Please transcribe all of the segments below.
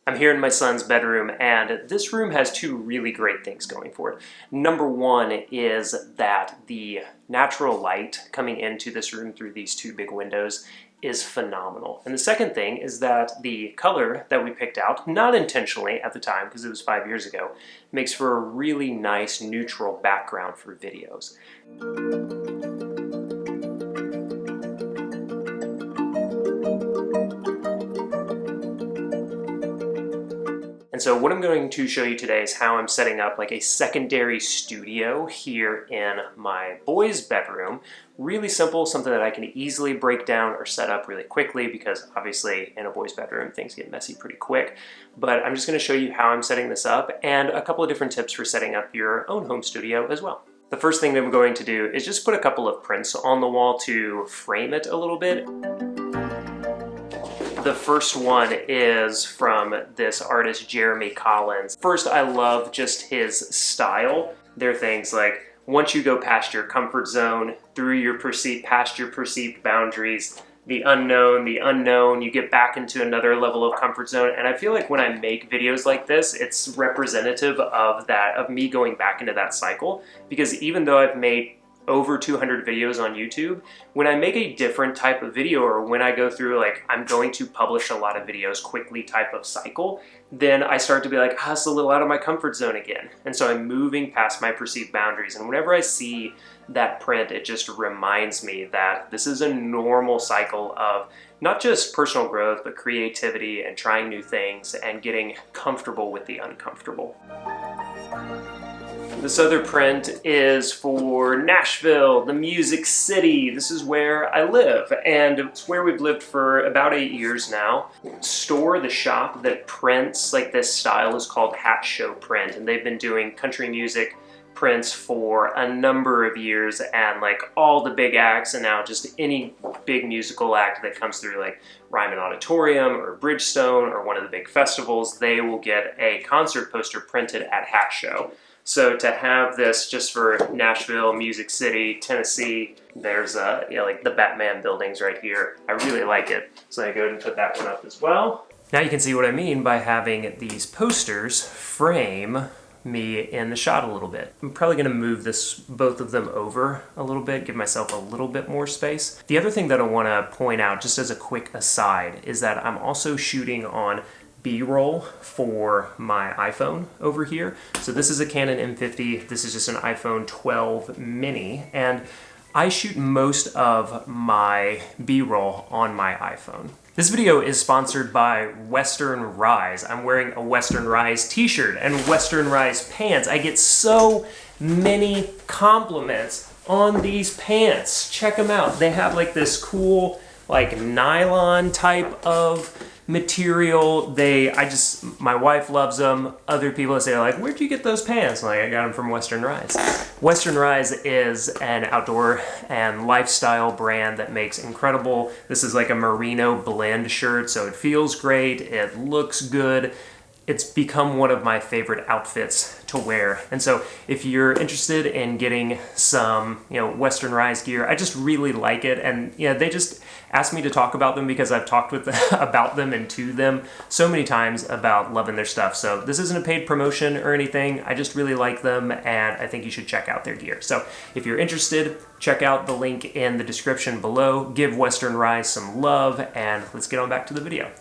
I'm here in my son's bedroom, and this room has two really great things going for it. Number one is that the natural light coming into this room through these two big windows is phenomenal. And the second thing is that the color that we picked out, not intentionally at the time because it was 5 years ago, makes for a really nice neutral background for videos. And so what I'm going to show you today is how I'm setting up like a secondary studio here in my boys' bedroom. Really simple, something that I can easily break down or set up really quickly because obviously in a boys' bedroom things get messy pretty quick. But I'm just going to show you how I'm setting this up and a couple of different tips for setting up your own home studio as well. The first thing that I'm going to do is just put a couple of prints on the wall to frame it a little bit. The first one is from this artist, Jeremy Collins. First, I love just his style. There are things like, once you go past your comfort zone, past your perceived boundaries, the unknown, you get back into another level of comfort zone. And I feel like when I make videos like this, it's representative of that, of me going back into that cycle. Because even though I've made over 200 videos on YouTube, when I make a different type of video or when I go through like I'm going to publish a lot of videos quickly type of cycle, then I start to be like, it's a little out of my comfort zone again. And so I'm moving past my perceived boundaries. And whenever I see that print, it just reminds me that this is a normal cycle of not just personal growth, but creativity and trying new things and getting comfortable with the uncomfortable. This other print is for Nashville, the Music City. This is where I live, and it's where we've lived for about 8 years now. The shop that prints like this style is called Hat Show Print, and they've been doing country music prints for a number of years, and like all the big acts, and now just any big musical act that comes through like Ryman Auditorium or Bridgestone or one of the big festivals, they will get a concert poster printed at Hat Show. So to have this just for Nashville, Music City, Tennessee, there's like the Batman buildings right here. I really like it. So I go ahead and put that one up as well. Now you can see what I mean by having these posters frame me in the shot a little bit. I'm probably going to move both of them over a little bit, give myself a little bit more space. The other thing that I want to point out, just as a quick aside, is that I'm also shooting on B-roll for my iPhone over here. So this is a Canon M50. This is just an iPhone 12 mini, and I shoot most of my B-roll on my iPhone. This video is sponsored by Western Rise. I'm wearing a Western Rise t-shirt and Western Rise pants. I get so many compliments on these pants. Check them out. They have like this cool like nylon type of material. My wife loves them. Other people say like, where'd you get those pants? Like, I got them from Western Rise. Western Rise is an outdoor and lifestyle brand that makes incredible, this is like a merino blend shirt, so it feels great, it looks good. It's become one of my favorite outfits to wear. And so if you're interested in getting some, Western Rise gear, I just really like it. And they just asked me to talk about them because I've talked about them and to them so many times about loving their stuff. So this isn't a paid promotion or anything. I just really like them, and I think you should check out their gear. So if you're interested, check out the link in the description below. Give Western Rise some love, and let's get on back to the video.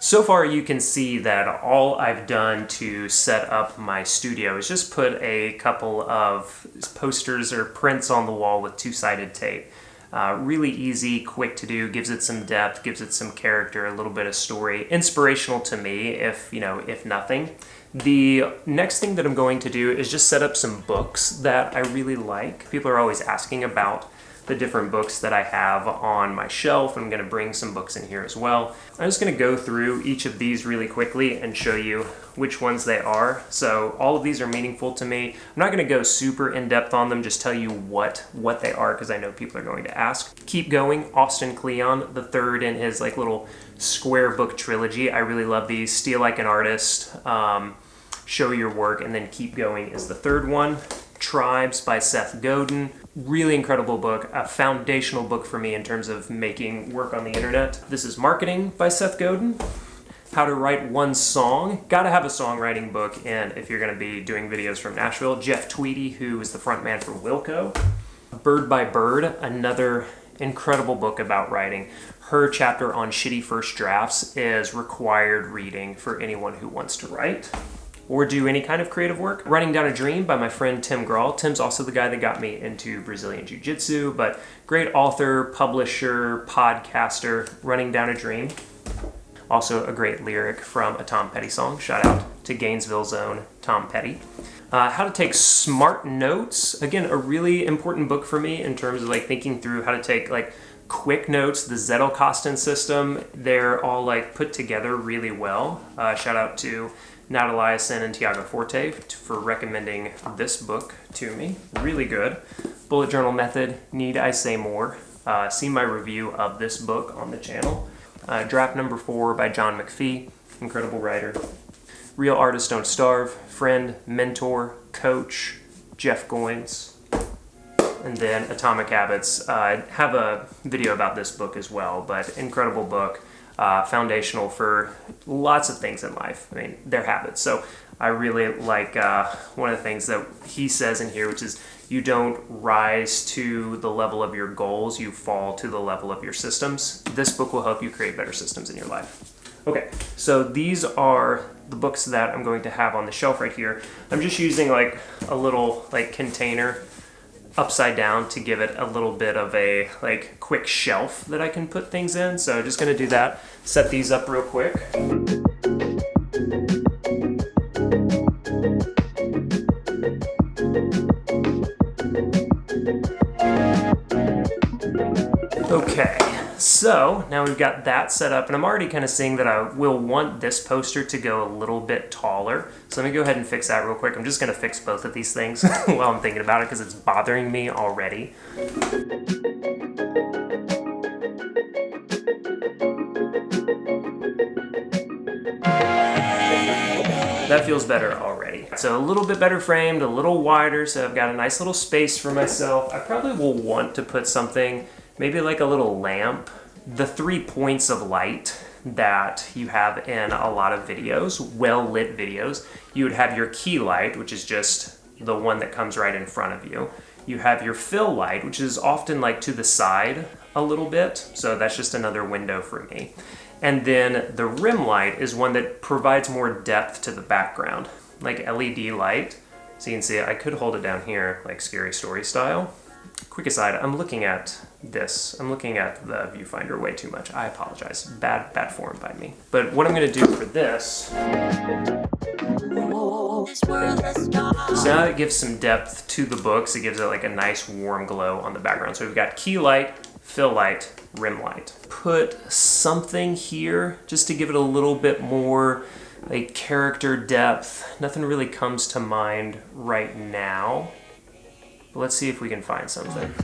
So far you can see that all I've done to set up my studio is just put a couple of posters or prints on the wall with two-sided tape. Really easy, quick to do, gives it some depth, gives it some character, a little bit of story. Inspirational to me, if nothing. The next thing that I'm going to do is just set up some books that I really like. People are always asking about the different books that I have on my shelf. I'm going to bring some books in here as well. I'm just going to go through each of these really quickly and show you which ones they are. So all of these are meaningful to me. I'm not going to go super in depth on them, just tell you what they are because I know people are going to ask. Keep Going, Austin Kleon, the third in his like little square book trilogy. I really love these. Steal Like an Artist, Show Your Work, and then Keep Going is the third one. Tribes by Seth Godin. Really incredible book, a foundational book for me in terms of making work on the internet. This is Marketing by Seth Godin. How to write one song. Gotta have a songwriting book in if you're gonna be doing videos from Nashville. Jeff Tweedy, who is the front man for Wilco. Bird by Bird, another incredible book about writing. Her chapter on shitty first drafts is required reading for anyone who wants to write or do any kind of creative work. Writing Down a Dream by my friend Tim Grahl. Tim's also the guy that got me into Brazilian Jiu-Jitsu, but great author, publisher, podcaster. Running Down a Dream. Also a great lyric from a Tom Petty song. Shout out to Gainesville's own Tom Petty. How to Take Smart Notes. Again, a really important book for me in terms of like thinking through how to take like quick notes. The Zettelkasten system, they're all like put together really well. Shout out to Nat Eliason and Tiago Forte for recommending this book to me. Really good. Bullet Journal Method, need I say more? See my review of this book on the channel. Draft Number 4 by John McPhee, incredible writer. Real Artists Don't Starve, friend, mentor, coach, Jeff Goins. And then Atomic Habits. I have a video about this book as well, but incredible book, foundational for lots of things in life. I mean, they're habits. So I really like one of the things that he says in here, which is you don't rise to the level of your goals, you fall to the level of your systems. This book will help you create better systems in your life. Okay, so these are the books that I'm going to have on the shelf right here. I'm just using like a little like container upside down to give it a little bit of a like quick shelf that I can put things in. So just gonna do that, set these up real quick. Okay, so now we've got that set up, and I'm already kind of seeing that I will want this poster to go a little bit taller. So let me go ahead and fix that real quick. I'm just going to fix both of these things while I'm thinking about it because it's bothering me already. That feels better already. So a little bit better framed, a little wider, so I've got a nice little space for myself. I probably will want to put something, maybe like a little lamp. The 3 points of light that you have in a lot of videos, well-lit videos, you would have your key light, which is just the one that comes right in front of you. You have your fill light, which is often like to the side a little bit, so that's just another window for me. And then the rim light is one that provides more depth to the background, like LED light. So you can see I could hold it down here like Scary Story style. Quick aside, I'm looking at this. I'm looking at the viewfinder way too much. I apologize. Bad form by me. But what I'm gonna do for this, so now it gives some depth to the books. It gives it like a nice warm glow on the background. So we've got key light, fill light, rim light. Put something here just to give it a little bit more like character depth. Nothing really comes to mind right now. But let's see if we can find something.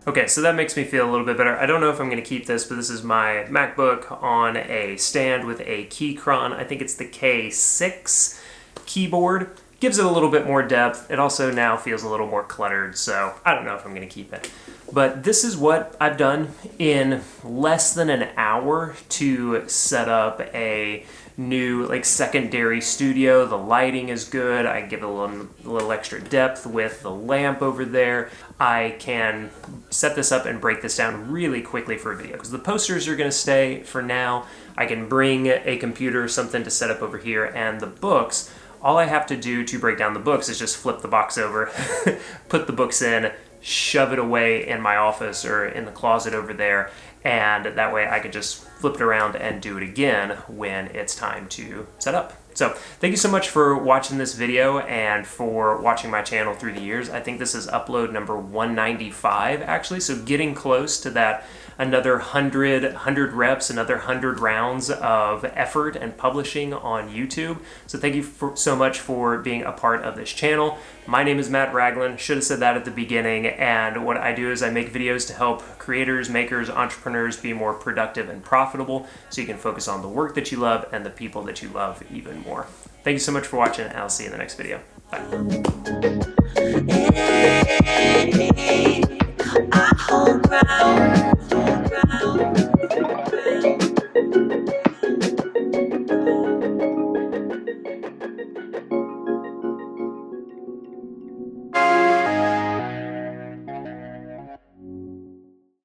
Okay, so that makes me feel a little bit better. I don't know if I'm going to keep this, but this is my MacBook on a stand with a Keychron. I think it's the K6 keyboard. Gives it a little bit more depth. It also now feels a little more cluttered, so I don't know if I'm going to keep it. But this is what I've done in less than an hour to set up a new like secondary studio. The lighting is good. I give it a little extra depth with the lamp over there. I can set this up and break this down really quickly for a video because the posters are going to stay for now. I can bring a computer or something to set up over here, and the books, all I have to do to break down the books is just flip the box over, put the books in, shove it away in my office or in the closet over there, and that way I could just flip it around and do it again when it's time to set up. So thank you so much for watching this video and for watching my channel through the years. I think this is upload number 195 actually, so getting close to that another 100 reps, another 100 rounds of effort and publishing on YouTube. So thank you so much for being a part of this channel. My name is Matt Ragland. Should have said that at the beginning. And what I do is I make videos to help creators, makers, entrepreneurs be more productive and profitable so you can focus on the work that you love and the people that you love even more. Thank you so much for watching, and I'll see you in the next video. Bye.